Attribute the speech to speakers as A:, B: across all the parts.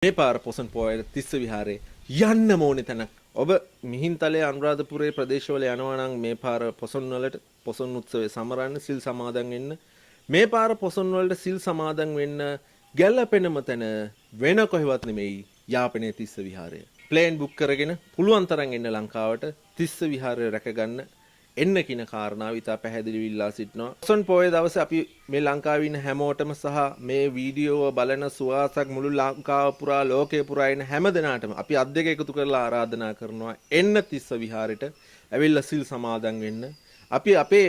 A: මේ පාර පොසොන් පෝයට තිස්ස විහාරේ යන්න ඕනේ තැනක්. ඔබ මිහින්තලේ අනුරාධපුරයේ ප්‍රදේශවල යනවා නම් මේ පාර පොසොන් වලට පොසොන් උත්සවය සමරන්න සිල් සමාදන් වෙන්න. මේ පාර පොසොන් වලට සිල් සමාදන් වෙන්න ගැළපෙනම තැන වෙන කොහෙවත් නෙමෙයි යාපනයේ තිස්ස විහාරය. ප්ලේන් බුක් කරගෙන පුළුවන් තරම් එන්න ලංකාවට තිස්ස විහාරය රැකගන්න එන්න කියන කාරණාව ඉතා පැහැදිලිව ඉල්ලා සිටිනවා. පොසොන් පෝය දවසේ අපි මේ ලංකාවේ ඉන්න හැමෝටම සහ මේ වීඩියෝව බලන සුවාසක් මුළු ලංකාව පුරා ලෝකේ පුරා ඉන්න හැම දෙනාටම අපි අත් දෙක එකතු කරලා ආරාධනා කරනවා එන්න තිස්ස විහාරෙට ඇවිල්ලා සිල් සමාදන් වෙන්න. අපි අපේ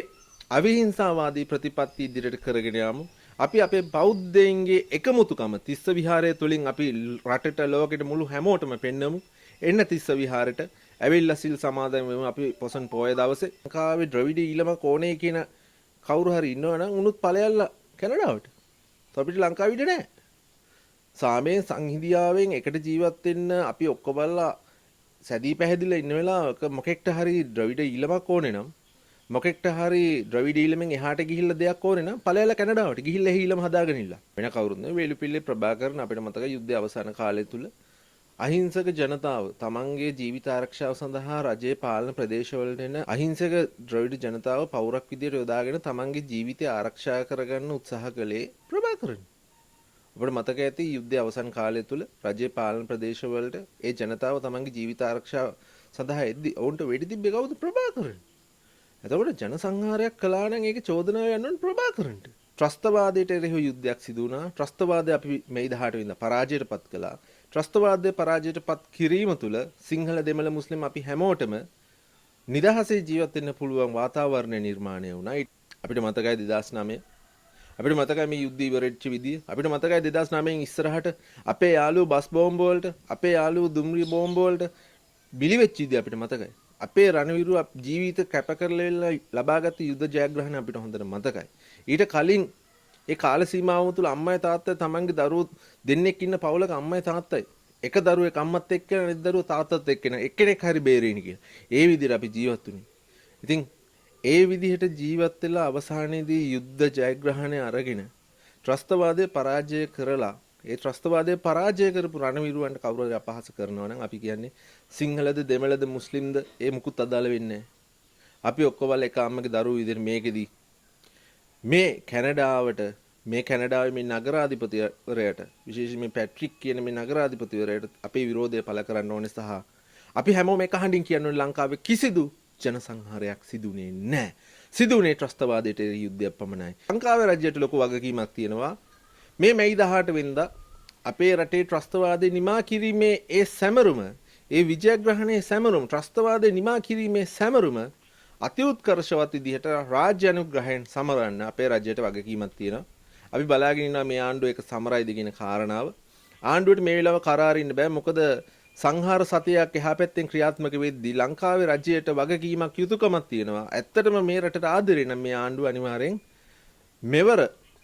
A: අවිහිංසාවාදී ප්‍රතිපත්ති ඉදිරියට කරගෙන යමු. අපි අපේ බෞද්ධයින්ගේ එකමුතුකම තිස්ස විහාරය තුලින් අපි රටට ලෝකෙට මුළු හැමෝටම පෙන්නමු. එන්න තිස්ස විහාරෙට ඇවිල්ලා සිල් සමාදන් වෙමු. අපි පොසොන් පෝය දවසේ ලංකාවේ ද්‍රවිඩ ඊළම කෝණේ කියන කවුරු හරි ඉන්නවනම් උනුත් ඵලයල්ලා කැනඩාවට. අපිට ලංකාවේ ඉඩ නැහැ. සාමයෙන් සංහිඳියාවෙන් එකට ජීවත් වෙන්න අපි ඔක්කොමලා සැදී පැහැදිලා ඉන්න වෙලාවක මොකෙක්ට හරි ද්‍රවිඩ ඊළමක් ඕනේ නම් මොකෙක්ට හරි ද්‍රවිඩ ඊළමෙන් එහාට ගිහිල්ලා දෙයක් ඕනේ නම් ඵලයල්ලා කැනඩාවට ගිහිල්ලා ඊළම හදාගෙන ඉන්න. වෙන කවුරුත් නෙවෙයි වේලුපිල්ලේ ප්‍රභාකරන් අපිට මතක යුද්ධය අවසන් කාලය තුල අහිංසක ජනතාව තමන්ගේ ජීවිත ආරක්ෂාව සඳහා රජයේ පාලන ප්‍රදේශවලට එන අහිංසක ද්‍රවිඩ ජනතාව පෞරක් විදියට යොදාගෙන තමන්ගේ ජීවිතය ආරක්ෂා කරගන්න උත්සාහ කළේ ප්‍රභාකරන්. ඔබට මතක ඇති යුද්ධය අවසන් කාලය තුල රජයේ පාලන ප්‍රදේශවලට ඒ ජනතාව තමන්ගේ ජීවිත ආරක්ෂාව සඳහා එද්දි ඔවුන්ට වෙඩි තිබ්බේ කවුද? ප්‍රභාකරන්. එතකොට ජන සංහාරයක් කළා නම් ඒකේ චෝදනාව යන්න ප්‍රභාකරන්ට. ත්‍රස්තවාදයට එරෙහිව යුද්ධයක් සිදු වුණා. ත්‍රස්තවාදය අපි මේ 18 වෙනිදා පරාජයටපත් කළා. ත්‍රස්තවාදයේ පරාජයටපත් කිරීම තුළ සිංහල දෙමළ මුස්ලිම් අපි හැමෝටම නිදහසේ ජීවත් වෙන්න පුළුවන් වාතාවරණය නිර්මාණය වුණා. අපිට මතකයි 2009 අපිට මතකයි මේ යුද්ධය ඉවරෙච්ච විදිය. අපිට මතකයි 2009 ඉස්සරහට අපේ යාළුවෝ බස් බෝම්බ වලට, අපේ යාළුවෝ දුම්රිය බෝම්බ වලට බිලි වෙච්ච විදිය අපිට මතකයි. අපේ රණවිරු ජීවිත කැප කරලා ලබාගත් යුද්ධ ජයග්‍රහණ අපිට හොඳට මතකයි. ඊට කලින් ඒ කාල සීමාව තුළ අම්මයි තාත්තයි තමන්ගේ දරුවෝ දෙන්නෙක් ඉන්න පවුලක අම්මයි තාත්තයි එක දරුවෙක් අම්මත් එක්ක අනිත් දරුවෝ තාත්තත් එක්ක එක්කෙනෙක් හරි බේරෙන්නේ කියලා. ඒ විදිහට අපි ජීවත් වුණේ. ඉතින් ඒ විදිහට ජීවත් වෙලා අවසානයේදී යුද්ධ ජයග්‍රහණය අරගෙන ත්‍රස්තවාදය පරාජය කරලා ඒ ත්‍රස්තවාදය පරාජය කරපු රණවිරුවන්ට කවුරු හරි අපහාස කරනවා නම් අපි කියන්නේ සිංහලද දෙමළද මුස්ලිම්ද ඒ මුකුත් අදාළ වෙන්නේ නැහැ. අපි ඔක්කොම එක අම්මගේ දරුවෝ විදිහට මේකෙදී මේ කැනඩාවට මේ කැනඩාවේ මේ නගරාධිපතිවරයාට විශේෂයෙන් මේ පැට්‍රික් කියන මේ නගරාධිපතිවරයාට අපේ විරෝධය පළ කරන්න ඕනේ සහ අපි හැමෝම එක හඬින් කියන්නේ ලංකාවේ කිසිදු ජන සංහාරයක් සිදුුනේ නැහැ. සිදුුනේ ත්‍රස්තවාදයට යුද්ධයක් පමණයි. ලංකාවේ රජයට ලොකු වගකීමක් තියෙනවා. මේ මැයි 18 වෙනිදා අපේ රටේ ත්‍රස්තවාදේ නිමා කිරීමේ ඒ සැමරුම, ඒ විජයග්‍රහණයේ සැමරුම, ත්‍රස්තවාදේ නිමා කිරීමේ සැමරුම අතිඋත්කර්ෂවත් විදිහට රාජ්‍ය අනුග්‍රහයෙන් සමරන්න අපේ රජයට වගකීමක් තියෙනවා. අපි බලාගෙන ඉන්නවා මේ ආණ්ඩුව එක සමරයිද කියන කාරණාව. ආණ්ඩුවට මේ වෙලාව කරාරින්න බෑ. මොකද සංහාර සතියක් එහා පැත්තෙන් ක්‍රියාත්මක වෙද්දී ලංකාවේ රජයට වගකීමක් යුතුයකමක් තියෙනවා. ඇත්තටම මේ රටට ආදරේ නම් මේ ආණ්ඩුව අනිවාර්යෙන් මෙවර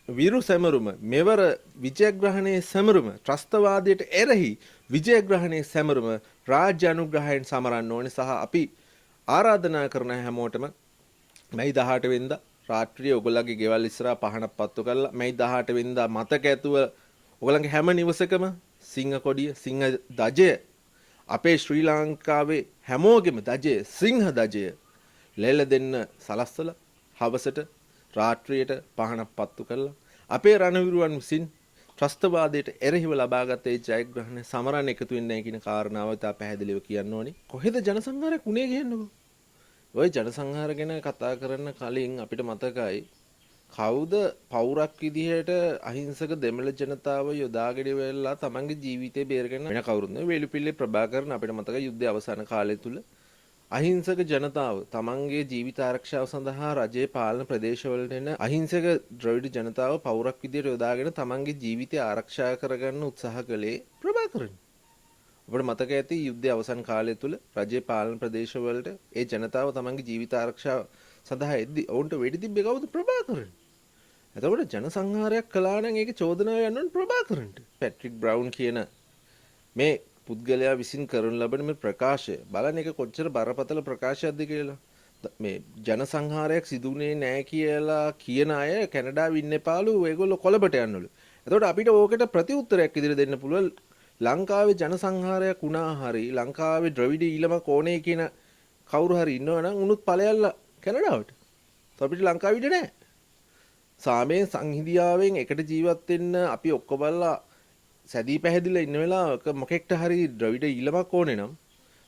A: විරු සැමරුම, මෙවර විජයග්‍රහණයේ සැමරුම, ත්‍රස්තවාදයට එරෙහි විජයග්‍රහණයේ සැමරුම රාජ්‍ය අනුග්‍රහයෙන් සමරන්න ඕනේ සහ අපි ආරාධනා කරන හැමෝටම මැයි 18 වෙනිදා රාත්‍රියේ ඔයගොල්ලන්ගේ ගෙවල් ඉස්සරහා පහනක් පත්තු කරලා මැයි 18 වෙනිදා මතක ඇතුව ඔයගොල්ලන්ගේ හැම නිවසකම සිංහ කොඩිය, සිංහ දජය අපේ ශ්‍රී ලංකාවේ හැමෝගෙම දජය, සිංහ දජය ලෙල දෙන්න සලස්සලා හවසට රාත්‍රියට පහනක් පත්තු කරලා අපේ රණවිරුවන් විසින් ත්‍රස්තවාදයට එරෙහිව ලබාගත් ඒ ජයග්‍රහණ සමරන්න එකතු වෙන්නේ නැහැ කියන කාරණාව තා පැහැදිලිව කියන්න ඕනේ. කොහෙද ජනසංහාරයක් උනේ කියන්නකෝ. ওই ජනසංහාර ගැන කතා කරන්න කලින් අපිට මතකයි කවුද පෞරක් විදිහට අහිංසක දෙමළ ජනතාව යොදාගෙන වෙලා තමන්ගේ ජීවිතේ බේරගෙන වෙන කවුරුත් නෙවෙයි වේලුපිල්ලේ ප්‍රභාකරන් අපිට මතකයි යුද්ධය අවසන් කාලය තුල අහිංසක ජනතාව තමන්ගේ ජීවිත ආරක්ෂාව සඳහා රජයේ පාලන ප්‍රදේශවලට එන අහිංසක ද්‍රවිඩ ජනතාව පෞරක් විදියට යොදාගෙන තමන්ගේ ජීවිතය ආරක්ෂා කරගන්න උත්සාහ කළේ ප්‍රභාකරන්. ඔබට මතක ඇති යුද්ධය අවසන් කාලය තුල රජයේ පාලන ප්‍රදේශවලට ඒ ජනතාව තමන්ගේ ජීවිත ආරක්ෂාව සඳහා එද්දි ඔවුන්ට වෙඩි තිබ්බේ කවුද? ප්‍රභාකරන්. එතකොට ජන සංහාරයක් කළා නම් ඒකේ චෝදනාව යන්න ඕනේ ප්‍රභාකරන්ට. පැට්‍රික් බ්‍රවුන් කියන මේ පුද්ගලයා විසින් කරන ලබන මේ ප්‍රකාශය බලන්න එක කොච්චර බරපතල ප්‍රකාශයක්ද කියලා. මේ ජන සංහාරයක් සිදුුනේ නැහැ කියලා කියන අය කැනඩාවේ ඉන්න පාළු ඒගොල්ලෝ කොළඹට යන්නලු. එතකොට අපිට ඕකට ප්‍රතිඋත්තරයක් ඉදිරිය දෙන්න පුළුවන් ලංකාවේ ජනසංහාරයක් වුණා හරි ලංකාවේ ද්‍රවිඩ ඊළම කෝණේ කියන කවුරු හරි ඉන්නවනම් උනුත් ඵලයල්ලා කැනඩාවට. අපිට ලංකාවේ ඉඩ නැහැ. සාමයෙන් සංහිඳියාවෙන් එකට ජීවත් වෙන්න අපි ඔක්කොමලා සැදී පැහැදිලා ඉන්න වෙලාවක මොකෙක්ට හරි ද්‍රවිඩ ඊළමක් ඕනේ නම්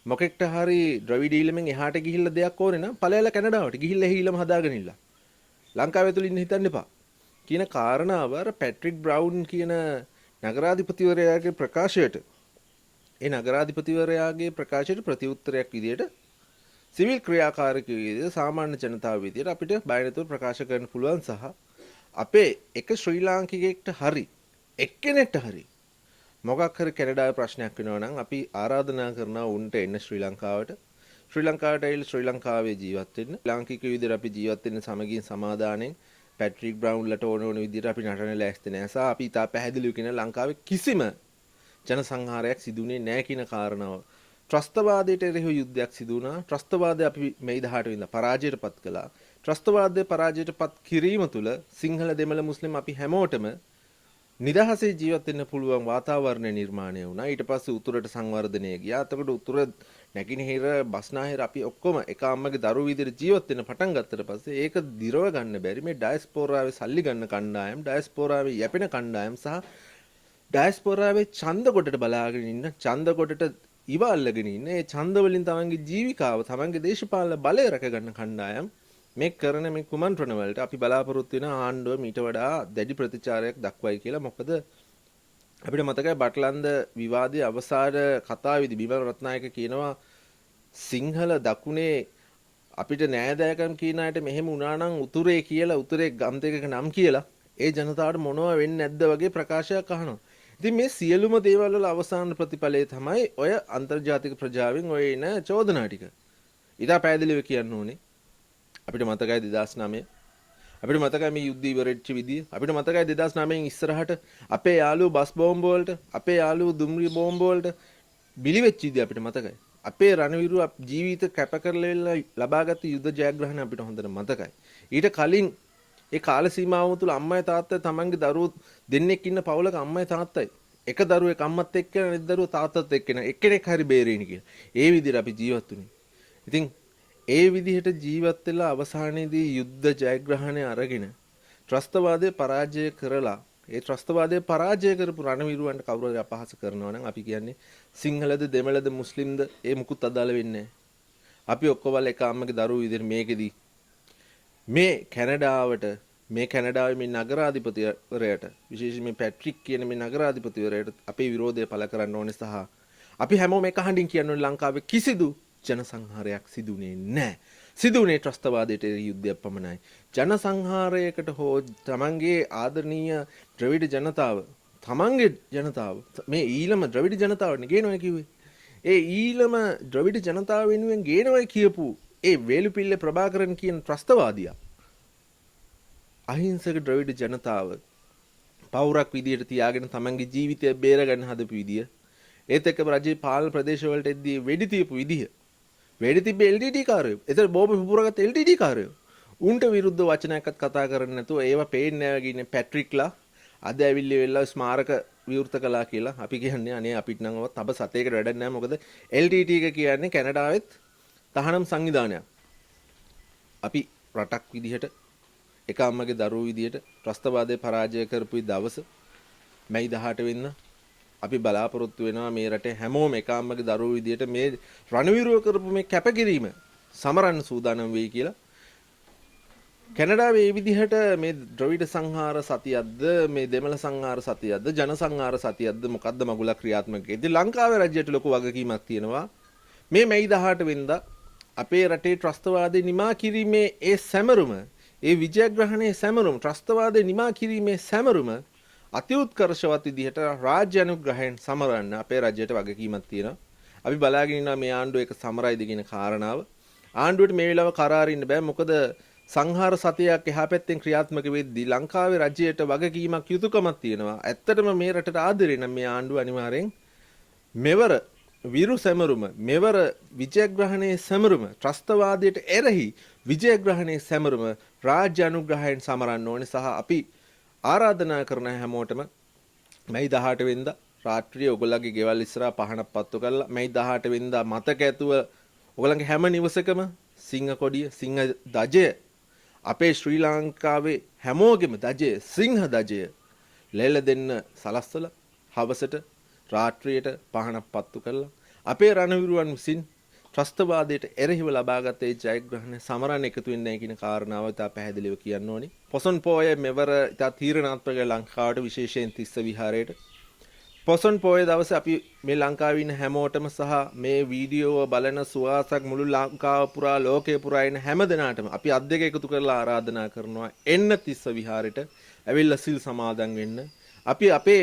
A: මොකෙක්ට හරි ද්‍රවිඩ ඊළමෙන් එහාට ගිහිල්ලා දෙයක් ඕනේ නම් ඵලයල්ලා කැනඩාවට ගිහිල්ලා එහි ඊළම හදාගෙන ඉන්න. ලංකාවේ තුල ඉන්න හිතන්න එපා. කියන කාරණාව අර පැට්‍රික් බ්‍රවුන් කියන නගරාධිපතිවරයාගේ ප්‍රකාශයට ඒ නගරාධිපතිවරයාගේ ප්‍රකාශයට ප්‍රතිඋත්තරයක් විදියට සිවිල් ක්‍රියාකාරකයෝ විදියට සාමාන්‍ය ජනතාව විදියට අපිට බය නැතුව ප්‍රකාශ කරන්න පුළුවන් සහ අපේ එක ශ්‍රී ලාංකිකයෙක්ට හරි එක්කෙනෙක්ට හරි මොකක් හරි කැනඩාවේ ප්‍රශ්නයක් වෙනවා නම් අපි ආරාධනා කරනවා උන්ට එන්න ශ්‍රී ලංකාවට ඇවිල්ලා ශ්‍රී ලංකාවේ ජීවත් වෙන්න ලාංකිකයෝ විදියට අපි ජීවත් වෙන්න සමගින් සමාදානෙන් පැට්‍රික් බ්‍රවුන්ලට ඕන විදිහට අපි නටන ලෑස්ති නැහැ. සහ අපි තා පැහැදිලිව කියන ලංකාවේ කිසිම ජනසංහාරයක් සිදුුනේ නැහැ කියන කාරණාව. ත්‍රස්තවාදයට එරෙහිව යුද්ධයක් සිදු වුණා. ත්‍රස්තවාදය අපි මේ 18 වෙනිදා පරාජයටපත් කළා. ත්‍රස්තවාදයේ පරාජයටපත් කිරීම තුළ සිංහල දෙමළ මුස්ලිම් අපි හැමෝටම නිදහසේ ජීවත් වෙන්න පුළුවන් වාතාවරණය නිර්මාණය වුණා. ඊට පස්සේ උතුරට සංවර්ධනය ගියා. එතකොට උතුර නැගිනහිර බස්නාහිර අපි ඔක්කොම එක අම්මගේ දරුවෝ විදිහට ජීවත් වෙන්න පටන් ගත්තට පස්සේ ඒක දිරව ගන්න බැරි මේ ඩයස්පෝරාවේ සල්ලි ගන්න කණ්ඩායම් ඩයස්පෝරාවේ යැපෙන කණ්ඩායම් සහ ඩයස්පෝරාවේ ඡන්ද කොටට බලාගෙන ඉන්න ඡන්ද කොටට ඉවල්ලගෙන ඉන්න ඒ ඡන්ද වලින් තමන්ගේ ජීවිකාව තමන්ගේ දේශපාලන බලය රැක ගන්න කණ්ඩායම් මේ කරන මේ කුමන්ත්‍රණ වලට අපි බලාපොරොත්තු වෙන ආණ්ඩුව මීට වඩා දැඩි ප්‍රතිචාරයක් දක්වයි කියලා. මොකද අපිට මතකයි බටලන්ද විවාදයේ අවසාන කතාවේදී බිමල් රත්නායක කියනවා සිංහල දකුණේ අපිට නෑදෑකම් කියන අයට මෙහෙම වුණා නම් උතුරේ කියලා උතුරේ ගම් දෙකක නම් කියලා ඒ ජනතාවට මොනවා වෙන්නේ නැද්ද වගේ ප්‍රකාශයක් අහනවා. ඉතින් මේ සියලුම දේවල් වල අවසාන ප්‍රතිඵලය තමයි ඔය අන්තර්ජාතික ප්‍රජාවෙන් ඔය එන චෝදනා ටික. ඉතින් පැහැදිලිව කියන්න ඕනේ අපිට මතකයි 2009 අපිට මතකයි මේ යුද්ධ ඉවරෙච්ච විදිය. අපිට මතකයි 2009 ඉස්සරහට අපේ යාළුවෝ බස් බෝම්බ වලට, අපේ යාළුවෝ දුම්රිය බෝම්බ වලට බිලි වෙච්ච විදිය අපිට මතකයි. අපේ රණවිරු ජීවිත කැප කරලා ලබාගත් යුද්ධ ජයග්‍රහණ අපිට හොඳට මතකයි. ඊට කලින් ඒ කාල සීමාව තුළ අම්මයි තාත්තයි තමන්ගේ දරුවෝ දෙන්නෙක් ඉන්න පවුලක අම්මයි තාත්තයි එක දරුවෙක් අම්මත් එක්ක අනිත් දරුවෝ තාත්තත් එක්ක එක්කෙනෙක් හරි බේරෙන්නේ කියලා. ඒ විදිහට අපි ජීවත් වුණේ. ඉතින් ඒ විදිහට ජීවත් වෙලා අවසානයේදී යුද්ධ ජයග්‍රහණය අරගෙන ත්‍රස්තවාදය පරාජය කරලා ඒ ත්‍රස්තවාදය පරාජය කරපු රණවිරුවන්ට කවුරු හරි අපහාස කරනවා නම් අපි කියන්නේ සිංහලද දෙමළද මුස්ලිම්ද ඒ මුකුත් අදාළ වෙන්නේ නැහැ. අපි ඔක්කොම එක අම්මගේ දරුවෝ විදිහට මේකෙදී මේ කැනඩාවට මේ කැනඩාවේ මේ නගරාධිපතිවරයාට විශේෂයෙන් මේ පැට්‍රික් කියන මේ නගරාධිපතිවරයාට අපේ විරෝධය පළ කරන්න ඕනේ සහ අපි හැමෝම එක හඬින් කියන්න ඕනේ ලංකාවේ කිසිදු ජනසංහාරයක් සිදුුනේ නැහැ. සිදුුනේ ත්‍රස්තවාදයට යුද්ධයක් පමණයි. ජනසංහාරයකට හෝ තමන්ගේ ආදරණීය ද්‍රවිඩ ජනතාව තමන්ගේ ජනතාව මේ ඊළම ද්‍රවිඩ ජනතාවනේ ගේනවා කිව්වේ. ඒ ඊළම ද්‍රවිඩ ජනතාව වෙනුවෙන් ගේනවා කියපු ඒ වේලුපිල්ල ප්‍රභාකරන් කියන ත්‍රස්තවාදියා අහිංසක ද්‍රවිඩ ජනතාව පවුරක් විදියට තියාගෙන තමන්ගේ ජීවිතය බේරගන්න හදපු විදිය ඒත් එක්ක රජයේ පාලන ප්‍රදේශවලට එද්දී වෙඩි තියපු විදිය වෙඩි තිබ්බ LTT කාරයෝ එතන බෝම්බ පුපුරගත්ත LTT කාරයෝ උන්ට විරුද්ධ වචනයක්වත් කතා කරන්නේ නැතුව ඒවා පේන්නේ නැහැ වගේ ඉන්නේ පැට්‍රික්ලා අද ඇවිල්ලි වෙලා ස්මාරක විවෘත කළා කියලා අපි කියන්නේ අනේ අපිට නම් තබ සතේකට වැඩක් නැහැ මොකද LTT එක කියන්නේ කැනඩාවෙත් තහනම් සංවිධානයක්. අපි රටක් විදිහට එක අම්මගේ දරුවෝ විදිහට ත්‍රස්තවාදයේ පරාජය කරපු දවස මැයි 18 වෙනිදා අපි බලාපොරොත්තු වෙනවා මේ රටේ හැමෝම එක අම්මගේ දරුවෝ විදිහට මේ රණවිරුව කරපු මේ කැපකිරීම සමරන්න සූදානම් වෙයි කියලා. කැනඩාවේ මේ විදිහට මේ ද්‍රවිඩ සංහාර සතියක්ද මේ දෙමළ සංහාර සතියක්ද ජන සංහාර සතියක්ද මොකද්ද මගුල ක්‍රියාත්මක වෙද්දී ලංකාවේ රජයට ලොකු වගකීමක් තියෙනවා. මේ මැයි 18 වෙනිදා අපේ රටේ ත්‍රස්තවාදේ නිමා කිරීමේ ඒ සැමරුම ඒ විජයග්‍රහණයේ සැමරුම ත්‍රස්තවාදේ නිමා කිරීමේ සැමරුම අතිඋත්කර්ෂවත් විදිහට රාජ්‍ය අනුග්‍රහයෙන් සමරන්න අපේ රජයට වගකීමක් තියෙනවා. අපි බලාගෙන ඉන්නවා මේ ආණ්ඩුව එක සමරයිද කියන කාරණාව. ආණ්ඩුවට මේ වෙලාව කරාරින්න බෑ මොකද සංහාර සතියක් එහා පැත්තෙන් ක්‍රියාත්මක වෙද්දී ලංකාවේ රජයට වගකීමක් යුතුයකමක් තියෙනවා. ඇත්තටම මේ රටට ආදරේ නම් මේ ආණ්ඩුව අනිවාර්යෙන් මෙවර විරු සැමරුම මෙවර විජයග්‍රහණයේ සැමරුම ත්‍රස්තවාදයට එරෙහි විජයග්‍රහණයේ සැමරුම රාජ්‍ය අනුග්‍රහයෙන් සමරන්න ඕනේ සහ අපි ආරාධනා කරන හැමෝටම මැයි 18 වෙනිදා රාත්‍රියේ ඔයගොල්ලන්ගේ ගෙවල් ඉස්සරහා පහනක් පත්තු කරලා මේ 18 වෙනිදා මතක ඇතුව ඔයගොල්ලන්ගේ හැම නිවසකම සිංහ කොඩිය සිංහ දජය අපේ ශ්‍රී ලංකාවේ හැමෝගෙම දජය සිංහ දජය ලෙල දෙන්න සලස්සලා හවසට රාත්‍රියට පහනක් පත්තු කරලා අපේ රණවිරුවන් විසින් ත්‍රස්තවාදයට එරෙහිව ලබාගත් ඒ ජයග්‍රහණ සමරන්න එකතු වෙන්නේ නැහැ කියන කාරණාව ඉතා පැහැදිලිව කියන්න ඕනේ. පොසොන් පෝය මෙවර ඉතා තීරණාත්මක ලංකාවට විශේෂයෙන් තිස්ස විහාරයට. පොසොන් පෝය දවසේ අපි මේ ලංකාවේ ඉන්න හැමෝටම සහ මේ වීඩියෝව බලන සුවාසක් මුළු ලංකාව පුරා ලෝකේ පුරා ඉන්න හැම දෙනාටම අපි අත් දෙක එකතු කරලා ආරාධනා කරනවා එන්න තිස්ස විහාරයට ඇවිල්ලා සිල් සමාදන් වෙන්න. අපි අපේ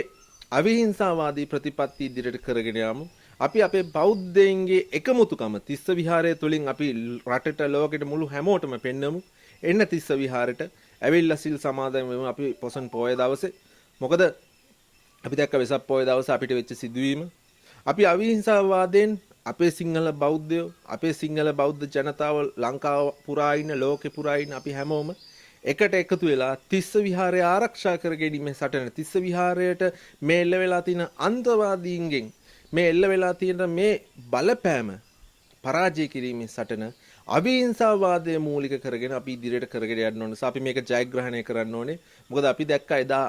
A: අවිහිංසාවාදී ප්‍රතිපත්ති ඉදිරියට කරගෙන යමු. අපි අපේ බෞද්ධයන්ගේ එකමුතුකම තිස්ස විහාරය තුලින් අපි රටට ලෝකෙට මුළු හැමෝටම පෙන්නමු. එන්න තිස්ස විහාරයට ඇවිල්ලා සිල් සමාදන් වෙමු අපි පොසොන් පෝය දවසේ. මොකද අපි දැක්ක වෙසක් පෝය දවසේ අපිට වෙච්ච සිදුවීම. අපි අවිහිංසාවාදයෙන් අපේ සිංහල බෞද්ධයෝ අපේ සිංහල බෞද්ධ ජනතාව ලංකාව පුරා ඉන්න ලෝකෙ පුරා ඉන්න අපි හැමෝම එකට එකතු වෙලා තිස්ස විහාරය ආරක්ෂා කර ගැනීමේ සටන තිස්ස විහාරයට මේ එල්ල වෙලා තියෙන අන්තවාදීන්ගෙන් මේ එල්ල වෙලා තියෙන මේ බලපෑම පරාජය කිරීමේ සටන අවිහිංසාවාදය මූලික කරගෙන අපි ඉදිරියට කරගෙන යන්න ඕනේ. අපි මේක ජයග්‍රහණය කරන්න ඕනේ. මොකද අපි දැක්කා එදා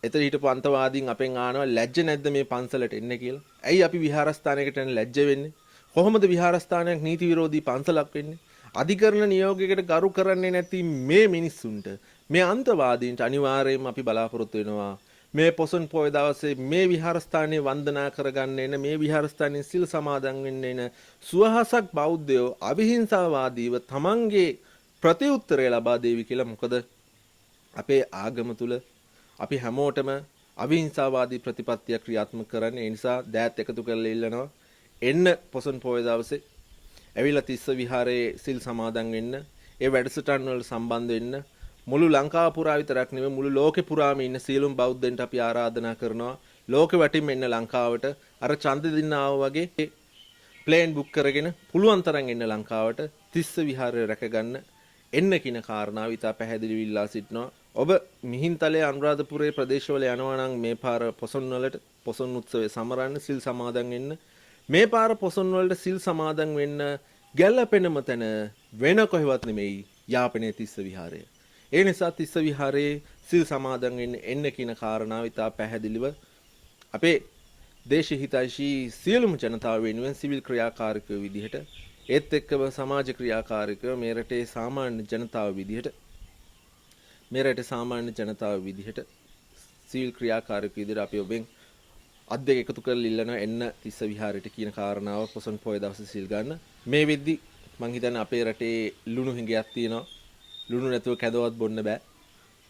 A: එතන හිටපු අන්තවාදීන් අපෙන් ආනවා ලැජ්ජ නැද්ද මේ පන්සලට එන්න කියලා. ඇයි අපි විහාරස්ථානයකට එන්න ලැජ්ජ වෙන්නේ? කොහොමද විහාරස්ථානයක් නීති විරෝධී පන්සලක් වෙන්නේ? අධිකරණ නියෝගයකට ගරු කරන්නේ නැති මේ මිනිස්සුන්ට මේ අන්තවාදීන්ට අනිවාර්යයෙන්ම අපි බලාපොරොත්තු වෙනවා. මේ පොසොන් පොය දවසේ මේ විහාරස්ථානයේ වන්දනා කරගන්න එන මේ විහාරස්ථානයේ සිල් සමාදන් වෙන්න එන සුවහසක් බෞද්ධයෝ අවිහිංසාවාදීව තමන්ගේ ප්‍රතිඋත්තරය ලබා දෙවි කියලා. මොකද අපේ ආගම තුල අපි හැමෝටම අවිහිංසාවාදී ප්‍රතිපත්තිය ක්‍රියාත්මක කරන්න. ඒ නිසා දෑත් එකතු කරලා ඉල්ලනවා එන්න පොසොන් පොය දවසේ ඇවිල්ලා තිස්ස විහාරයේ සිල් සමාදන් වෙන්න. ඒ වැඩසටහන් වල සම්බන්ධ වෙන්න. මුළු ලංකාව පුරා විතරක් නෙවෙයි මුළු ලෝකෙ පුරාම ඉන්න සියලුම බෞද්ධයන්ට අපි ආරාධනා කරනවා ලෝකෙ වටින්ම එන්න ලංකාවට. අර ඡන්ද දින්න ආවා වගේ ප්ලේන් බුක් කරගෙන පුළුවන් තරම් එන්න ලංකාවට තිස්ස විහාරය රැකගන්න එන්න කියන කාරණාව ඉතා පැහැදිලිව ඉල්ලා සිටිනවා. ඔබ මිහින්තලේ අනුරාධපුරයේ ප්‍රදේශවල යනවා නම් මේ පාර පොසොන් වලට පොසොන් උත්සවයේ සමරන්න සිල් සමාදන් වෙන්න. මේ පාර පොසොන් වලට සිල් සමාදන් වෙන්න ගැළපෙනම තැන වෙන කොහෙවත් නෙමෙයි යාපනයේ තිස්ස විහාරය. ඒ නිසා තිස්ස විහාරයේ සිල් සමාදන් වෙන්න එන්න කියන කාරණාව ඉතා පැහැදිලිව අපේ දේශහිතයිෂී සියලුම ජනතාව වෙනුවෙන් සිවිල් ක්‍රියාකාරීකයෝ විදිහට ඒත් එක්කම සමාජ ක්‍රියාකාරීකයෝ මේ රටේ සාමාන්‍ය ජනතාව විදිහට සිවිල් ක්‍රියාකාරීකයෝ විදිහට අපි ඔබෙන් අද්දෙක එකතු කරලා ඉල්ලනවා එන්න තිස්ස විහාරයට කියන කාරණාව පොසොන් පොය දවසේ සිල් ගන්න. මේ වෙද්දි මං හිතන්නේ අපේ රටේ ලුණු හිඟයක් තියෙනවා. ලුණු නැතුව කැදවත් බොන්න බෑ.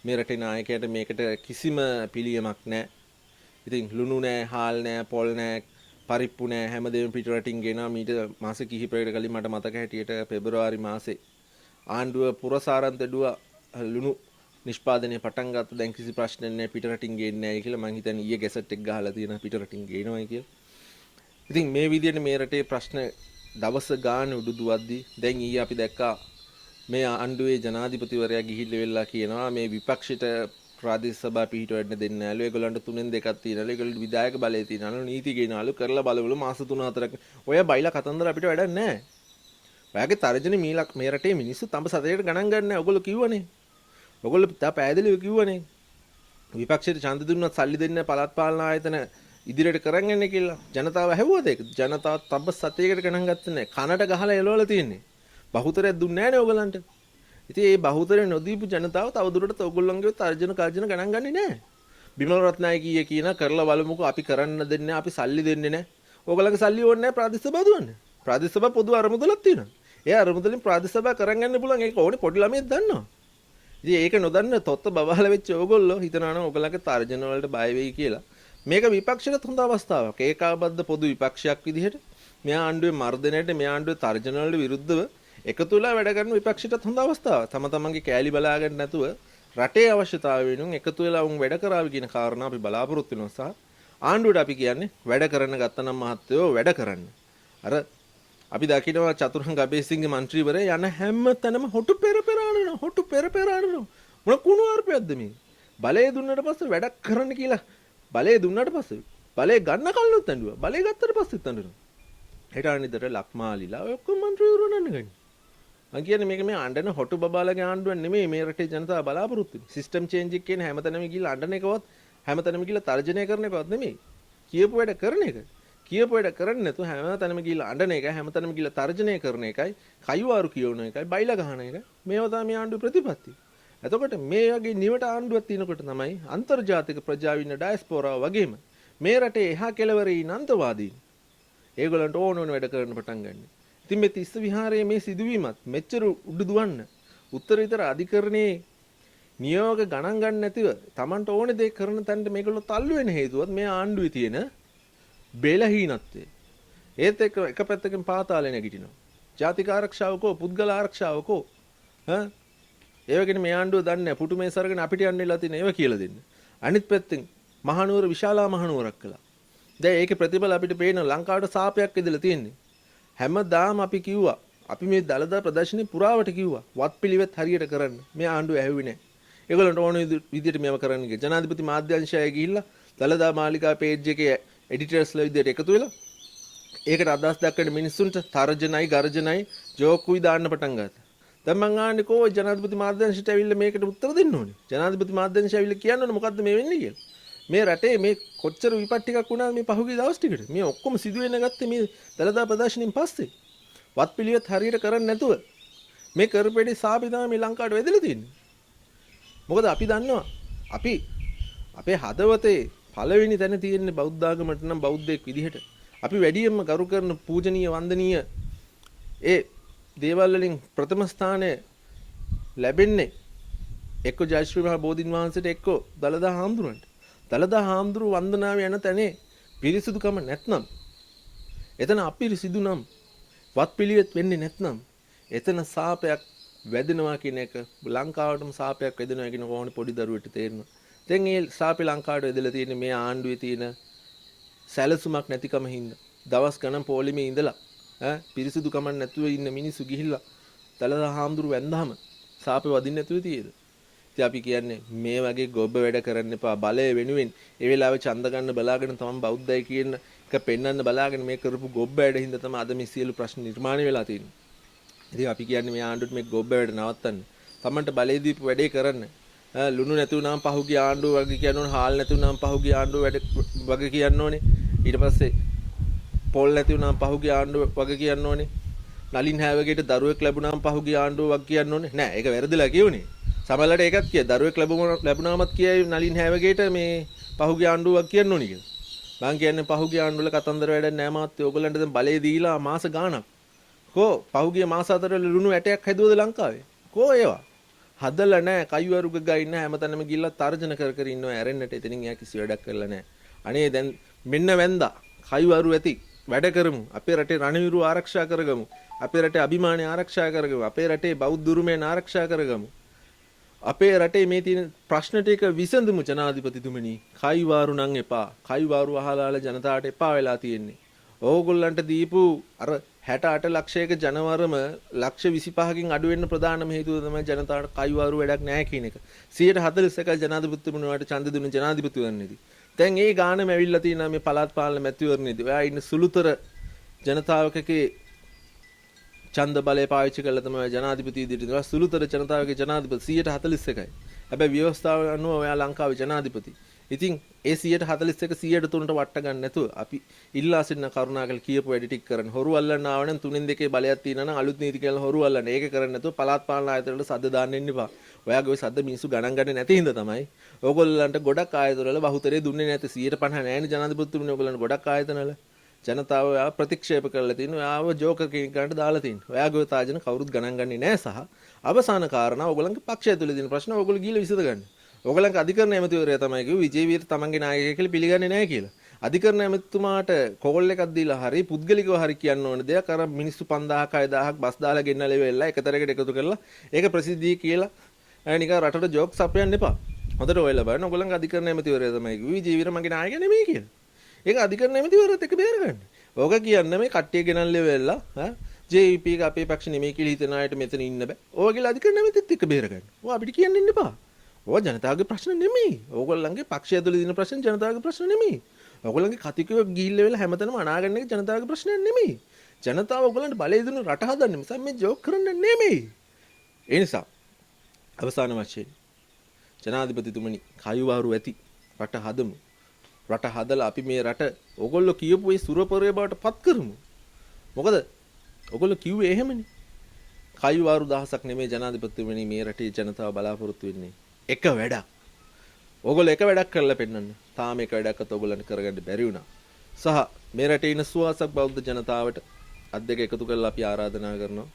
A: මේ රටේ නායකයට මේකට කිසිම පිළියමක් නැහැ. ඉතින් ලුණු නැහැ, හාල් නැහැ, පොල් නැහැ, පරිප්පු නැහැ, හැමදේම පිට රටින් ගෙනා. මීට මාස කිහිපයකට කලින් මට මතක හැටියට පෙබරවාරි මාසේ ආණ්ඩුව පුරසාරන්තඩුව ලුණු නිෂ්පාදනය පටන් ගත්ත. දැන් කිසි ප්‍රශ්නයක් නැහැ පිට රටින් ගේන්නේ නැහැ කියලා. මං හිතන්නේ ඊයේ ගැසට් එක ගහලා තියෙනවා පිට රටින් ගේනවායි කියලා. ඉතින් මේ විදිහට මේ රටේ ප්‍රශ්න දවස ගානේ උඩුදුවද්දි දැන් ඊයේ අපි දැක්කා මේ ආණ්ඩුවේ ජනාධිපතිවරයා ගිහිල්ලා වෙලා කියනවා මේ විපක්ෂයට ප්‍රාදේශ සභා පිහිටවන්න දෙන්නේ නැලු. ඒගොල්ලන්ට 3න් 2ක් තියෙනලු. ඒගොල්ලන්ට විධායක බලය තියෙනලු. නීති ගෙනාලු කරලා බලවලු මාස 3-4ක්. ඔය බයිලා කතන්දර අපිට වැඩක් නැහැ. ඔයාගේ තර්ජනේ මීලක් මේ රටේ මිනිස්සු තඹ සතේට ගණන් ගන්න නැහැ. ඔයගොල්ලෝ කිව්වනේ. ඔයගොල්ලෝ තා පැහැදිලිව කිව්වනේ. විපක්ෂයට ඡන්ද දුන්නත් සල්ලි දෙන්නේ පළාත් පාලන ආයතන ඉදිරියට කරන් යන්නේ කියලා. ජනතාව ඇහුවද ඒක? ජනතාව තඹ සතේකට ගණන් ගත්තේ නැහැ. කනට ගහලා එලවලා තියෙන්නේ. බහුතරයක් දුන්නේ නැහැ නේ ඔයගලන්ට. ඉතින් මේ බහුතරය නොදීපු ජනතාව තවදුරටත් ඔයගොල්ලන්ගේ තර්ජන කාර්ජන ගණන් ගන්නේ නැහැ. බිමල රත්නායක ඊයේ කියන කරලා බලමුකෝ අපි කරන්න දෙන්නේ අපි සල්ලි දෙන්නේ නැහැ. ඔයගලගේ සල්ලි ඕනේ නැහැ ප්‍රාදේශ සභාව දුවන්න. ප්‍රාදේශ සභාව පොදු අරමුදලක් තියෙනවා. ඒ අරමුදලින් ප්‍රාදේශ සභාව කරන් යන්න පුළුවන්. ඒක ඕනේ පොඩි ළමයෙක් දන්නවා. ඉතින් ඒක නොදන්න තොත්ත බබහල වෙච්ච ඔයගොල්ලෝ හිතනවා නම් ඔයගලගේ තර්ජන වලට බය වෙයි කියලා. මේක විපක්ෂයට හොඳ අවස්ථාවක්. ඒකාබද්ධ පොදු විපක්ෂයක් විදිහට මෙයා ආණ්ඩුවේ මර්ධනයට මෙයා ආණ්ඩුවේ තර්ජන වලට විරුද්ධව එකතු වෙලා වැඩ කරන විපක්ෂයටත් හොඳ අවස්ථාවක්. තම තමන්ගේ කෑලි බලාගන්න නැතුව රටේ අවශ්‍යතාවය වෙනුවෙන් එකතු වෙලා උන් වැඩ කරાવી කියන කාරණා අපි බලාපොරොත්තු වෙනවා. සහ ආණ්ඩුවට අපි කියන්නේ වැඩ කරන්න ගත්තනම් මහත්තයෝ වැඩ කරන්න. අර අපි දකිනවා චතුරංග අබේසිංහ മന്ത്രിවරයා යන හැම තැනම හොටු පෙර පෙරානනවා. මොන කුණු ආර්පයක්ද මේ? බලය දුන්නට පස්සේ වැඩක් කරන්න කියලා බලය දුන්නට පස්සේ බලය ගන්න කලිනුත් ඇඬුවා. බලය ගත්තට පස්සෙත් ඇඬුණා. හෙට අනිද්දාට ලක්මාලිලා ඔය ඔක්කොම මන්ත්‍රීවරු නන්නගන්නේ. මං කියන්නේ මේක මේ අඬන හොටු බබාලගේ ආණ්ඩුවක් නෙමෙයි මේ රටේ ජනතාව බලාපොරොත්තු වෙන්නේ. සිස්ටම් චේන්ජ් එක කියන හැමතැනම ගිහලා අඬන එකවත් හැමතැනම ගිහලා තර්ජනය කරන එකවත් නෙමෙයි. කියපු වැඩ කරන එක. කියපු වැඩ කරන්නේ නැතුව හැමතැනම ගිහලා අඬන එක, හැමතැනම ගිහලා තර්ජනය කරන එකයි, කයිවාරු කියවන එකයි, බයිලා ගහන එකයි. මේවා තමයි මේ ආණ්ඩුවේ ප්‍රතිපත්තිය. එතකොට මේ වගේ නිවට ආණ්ඩුවක් තියෙනකොට තමයි අන්තර්ජාතික ප්‍රජාව ඉන්න ඩයස්පෝරා වගේම මේ රටේ එහා කෙළවරේ ඉන්න අන්තවාදීන් ඒගොල්ලන්ට ඕන වැඩ කරන්න පටන් ගන්න. ඉතින් මේ තිස්ස විහාරයේ මේ සිදුවීමත් මෙච්චර උඩ දුවන්න උත්තරීතර අධිකරණයේ නියෝග ගණන් ගන්න නැතිව Tamanට ඕන දේ කරන තැනට මේගොල්ලෝ තල්ලු වෙන හේතුවත් මේ ආණ්ඩුවේ තියෙන බෙලහීනත්වය. ඒත් එක පැත්තකින් පාතාලේ නැගිටිනවා. ජාතික ආරක්ෂාවකෝ පුද්ගල ආරක්ෂාවකෝ ඒ වගේනේ මේ ආණ්ඩුව දන්නේ නැහැ පුටු මේස අරගෙන අපිට යන්න ඉලා තියෙන ඒවා කියලා දෙන්න. අනිත් පැත්තෙන් මහනුවර විශාලා මහනුවරක් කළා. දැන් ඒකේ ප්‍රතිඵල අපිට පේන ලංකාවට සාපයක් ඉදලා තියෙන්නේ. හැමදාම අපි කිව්වා අපි මේ දළදා ප්‍රදර්ශනේ පුරාවට කිව්වා වත්පිළිවෙත් හරියට කරන්න. මේ ආණ්ඩුව ඇහුවේ නැහැ. ඒගොල්ලන්ට ඕන විදිහට මේව කරන්න ගියා. ජනාධිපති මාධ්‍යංශය ගිහිල්ලා දළදා මාලිකා පේජ් එකේ එඩිටර්ස්ලා විදිහට එකතු වෙලා ඒකට අදහස් දක්වන මිනිස්සුන්ට තර්ජනයි ගර්ජනයි ජෝකුයි දාන්න පටන් ගත්තා. දැන් මං ආන්නේ කොහොමද ජනාධිපති මාධ්‍යංශයට ඇවිල්ලා මේකට උත්තර දෙන්න ඕනේ. ජනාධිපති මාධ්‍යංශය ඇවිල්ලා කියන්න ඕනේ මොකද්ද මේ වෙන්නේ කියලා. මේ රටේ මේ කොච්චර විපත් ටිකක් වුණාද මේ පහුගිය දවස් ටිකට. මේ ඔක්කොම සිදුවෙන්න ගත්තේ මේ දළදා ප්‍රදර්ශනෙන් පස්සේ. වත්පිළිවෙත් හරියට කරන්නේ නැතුව මේ කරපෙඩි සාපේ තමයි මේ ලංකාවට වෙදලා තියෙන්නේ. මොකද අපි දන්නවා අපි අපේ හදවතේ පළවෙනි තැන තියෙන්නේ බෞද්ධ ආගමට නම් බෞද්ධයෙක් විදිහට. අපි වැඩියෙන්ම ගරු කරන පූජනීය වන්දනීය ඒ දේවල් වලින් ප්‍රථම ස්ථානය ලැබෙන්නේ එක්ක ජයශ්‍රී මහ බෝධින් වහන්සේට එක්ක දළදා හාමුදුරන්ට. දළදා හාමුදුරු වන්දනාව යන තැනේ පිරිසිදුකම නැත්නම් එතන අපිරිසිදු නම් වත්පිළිවෙත් වෙන්නේ නැත්නම් එතන සාපයක් වැදෙනවා කියන එක ලංකාවටම සාපයක් වැදෙනවා කියන කොහොමද පොඩි දරුවෙට තේරෙනවා. දැන් මේ සාපේ ලංකාවට වැදලා තියෙන්නේ මේ ආණ්ඩුවේ තියෙන සැලසුමක් නැතිකම හින්දා. දවස් ගණන් පොලිමේ ඉඳලා පිරිසිදුකම නැතුව ඉන්න මිනිස්සු ගිහිල්ලා දළදා හාමුදුරු වැන්දාම සාපේ වදින්න නැතුව තියෙද. ඉතින් අපි කියන්නේ මේ වගේ ගොබ වැඩ කරන්න එපා. බලය වෙනුවෙන් ඒ වෙලාවේ ඡන්ද ගන්න බලාගෙන තමයි බෞද්ධයි කියන එක පෙන්වන්න බලාගෙන මේ කරපු ගොබ වැඩ හින්දා තමයි අද මේ සියලු ප්‍රශ්න නිර්මාණය වෙලා තියෙන්නේ. ඉතින් අපි කියන්නේ මේ ආණ්ඩුවට මේ ගොබ වැඩ නවත්තන්න. තමන්ට බලය දීපු වැඩේ කරන්න. ලුණු නැති වුණාම පහුගිය ආණ්ඩුව වගේ කියන්න ඕනේ. හාල් නැති වුණාම පහුගිය ආණ්ඩුව වැඩ වගේ කියන්න ඕනේ. ඊට පස්සේ පොල් නැති වුණාම පහුගිය ආණ්ඩුව වගේ කියන්න ඕනේ. නලින් හැවගේට දරුවෙක් ලැබුණාම පහුගිය ආණ්ඩුව වගේ කියන්න ඕනේ. නෑ ඒක වැරදිලා කියුනේ. සමහරවිට ඒකත් කිය දරුවෙක් ලැබුණාමත් කියයි නලින් හැවගේට මේ පහුගිය ආණ්ඩුව වගේ කියන්න ඕනේ කියලා. මං කියන්නේ පහුගිය ආණ්ඩුවල කතන්දර වැඩක් නෑ මාත්‍ය. ඕගොල්ලන්ට දැන් බලය දීලා මාස ගාණක්. කෝ පහුගිය මාස අතරවල ලුණු ඇටයක් හැදුවද ලංකාවේ? කෝ ඒවා? හදලා නෑ. කයිවරු ගගා ඉන්න හැමතැනම ගිහිල්ලා තර්ජන කර කර ඉන්නවා. ඇරෙන්නට එතනින් එයා කිසි වැඩක් කරලා නෑ. අනේ දැන් මෙන්න වැන්දා. කයිවරු ඇති වැඩ කරමු. අපේ රටේ රණවිරු ආරක්ෂා කරගමු. අපේ රටේ අභිමානය ආරක්ෂා කරගමු. අපේ රටේ බෞද්ධ උරුමයන් ආරක්ෂා කරගමු. අපේ රටේ මේ තියෙන ප්‍රශ්න ටික විසඳමු ජනාධිපතිතුමනි. කයිවාරු නම් එපා. කයිවාරු අහලාල ජනතාවට එපා වෙලා තියෙන්නේ. ඕගොල්ලන්ට දීපු අර 68 ලක්ෂයක ජනවරම ලක්ෂ 25කින් අඩු වෙන්න ප්‍රධානම හේතුව තමයි ජනතාවට කයිවාරු වැඩක් නැහැ කියන එක. 141යි ජනාධිපතිතුමනට ඡන්ද දුන්න ජනාධිපතිවරණයේදී. දැන් ඒ ගානම ඇවිල්ලා තියෙනවා මේ පළාත් පාලන මැතිවරණයේදී. ඔයා ඉන්න සුළුතර ජනතාවකගේ ඡන්ද බලය පාවිච්චි කරලා තමයි ජනාධිපති ඉදිරියට ඉඳලා සුළුතර ජනතාවගේ ජනාධිපති 141යි. හැබැයි ව්‍යවස්ථාව අනුව ඔයා ලංකාවේ ජනාධිපති. ඉතින් ඒ 141 103ට වට ගන්න නැතුව අපි ඉල්ලා සිටින කරුණාකර කියපු වැඩ ටික කරන්න. හොරු අල්ලන්න ආව නම් 3න් 2 බලයක් තියෙනවා නම් අලුත් නීති කියලා හොරු අල්ලන්න. ඒක කරන්නේ නැතුව පළාත් පාලන ආයතනවල සද්ද දාන්න එන්න එපා. ඔයාගේ ওই සද්ද මිනිස්සු ගණන් ගන්නේ නැති හින්දා තමයි ඕගොල්ලන්ට ගොඩක් ආයතනවල බහුතරය දුන්නේ නැති 150 නෑනේ ජනාධිපතිතුමනි ඕගොල්ලන්ට ගොඩක් ආයතනවල ජනතාව ඔයා ප්‍රතික්ෂේප කරලා තිනවා. ඔයාව ජෝකර් කෙනෙක් ගන්නට දාලා තිනවා. ඔයාගේ ඔය තාජන කවුරුත් ගණන් ගන්නේ නැහැ සහ අවසාන කාරණා ඕගොල්ලන්ගේ පක්ෂය තුළ තියෙන ප්‍රශ්න ඕගොල්ලෝ ගිහලා විසඳ ගන්න. ඕගොල්ලන්ගේ අධිකරණ ඇමතිවරයා තමයි කිව්වේ විජේවීර තමන්ගේ නායකයෙක් කියලා පිළිගන්නේ නැහැ කියලා. අධිකරණ ඇමතිතුමාට කෝල් එකක් දීලා හරි පුද්ගලිකව හරි කියන්න ඕන දෙයක් අර මිනිස්සු 5000ක් 6000ක් බස් දාලා ගෙන්නලා වෙලා එකතරයකට එකතු කරලා ඒක ප්‍රසිද්ධිය කියලා නිකන් රටට ජෝක්ස් අපයන්න එපා. හොඳට ඔයලා බලන්න ඕගොල්ලන්ගේ අධිකරණ ඇමතිවරයා තමයි කිව්වේ විජේවීර මගේ නායකයා නෙමෙයි කියලා. ඒක අධිකරණ ඇමතිවරයාත් එක බේරගන්න. ඕක කියන්නේ මේ කට්ටිය ගෙනල්ලා වෙලා JVP එක අපේ පක්ෂ නෙමෙයි කියලා හිතන අයට මෙතන ඉන්න බෑ. ඕගොල්ලෝ අධිකරණ ඇමතිත් එක්ක බේරගන්න. ඔය අපිට කියන්න ඉන්න එපා. ඕවා ජනතාවගේ ප්‍රශ්න නෙමෙයි. ඕගොල්ලන්ගේ පක්ෂය ඇතුළේ දින ප්‍රශ්න ජනතාවගේ ප්‍රශ්න නෙමෙයි. ඔයගොල්ලන්ගේ කතිකව ගිහිල්ලා වෙලා හැමතැනම අනාගන්න එක ජනතාවගේ ප්‍රශ්නයක් නෙමෙයි. ජනතාව ඔයගොල්ලන්ට බලය දුන්නු රට හදන්න මිසක් මේ ජෝක් කරන්න නෙමෙයි. ඒ නිසා අවසාන වශයෙන් ජනාධිපතිතුමනි කයුවාරු ඇති රට හදමු. රට හදලා අපි මේ රට ඔයගොල්ලෝ කියපු ඒ සුරපරය බවට පත් කරමු. මොකද ඔයගොල්ලෝ කිව්වේ එහෙමනේ. කයුවාරු දහසක් නෙමෙයි ජනාධිපතිතුමනි මේ රටේ ජනතාව බලාපොරොත්තු වෙන්නේ. එක වැඩක්. ඔයගොල්ලෝ එක වැඩක් කරලා පෙන්නන්න. තාම එක වැඩක්වත් ඔයගොල්ලන්ට කරගන්න බැරි වුණා. සහ මේ රටේ ඉන්න සුවාසක් බෞද්ධ ජනතාවට අත් දෙක එකතු කරලා අපි ආරාධනා කරනවා.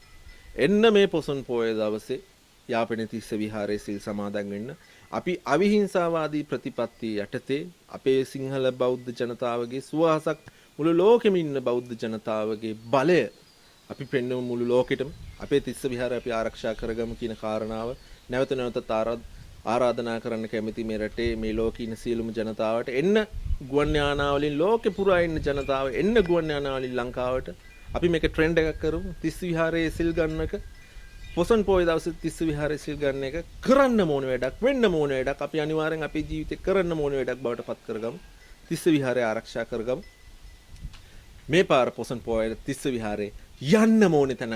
A: එන්න මේ පොසොන් පෝය දවසේ යාපනයේ තිස්ස විහාරයේ සිල් සමාදන් වෙන්න. අපි අවිහිංසාවාදී ප්‍රතිපත්තිය යටතේ අපේ සිංහල බෞද්ධ ජනතාවගේ සුවාසක් මුළු ලෝකෙම ඉන්න බෞද්ධ ජනතාවගේ බලය අපි පෙන්වමු මුළු ලෝකෙටම. අපේ තිස්ස විහාරය අපි ආරක්ෂා කරගමු කියන කාරණාව නැවත නැවතත් ආරාධනා කරන්න කැමති මේ රටේ මේ ලෝකේ ඉන්න සියලුම ජනතාවට එන්න ගුවන් යානාවලින් ලෝකෙ පුරා ඉන්න ජනතාව එන්න ගුවන් යානාවලින් ලංකාවට අපි මේක ට්‍රෙන්ඩ් එකක් කරමු. තිස්ස විහාරයේ සිල් ගන්න එක පොසොන් පොය දවසේ තිස්ස විහාරයේ සිල් ගන්න එක කරන්න ඕන වැඩක් වෙන්න ඕන වැඩක් අපි අනිවාර්යෙන් අපේ ජීවිතේ කරන්න ඕන වැඩක් බවට පත් කරගමු. තිස්ස විහාරය ආරක්ෂා කරගමු. මේ පාර පොසොන් පොය තිස්ස විහාරේ යන්න ඕනේ තැනක්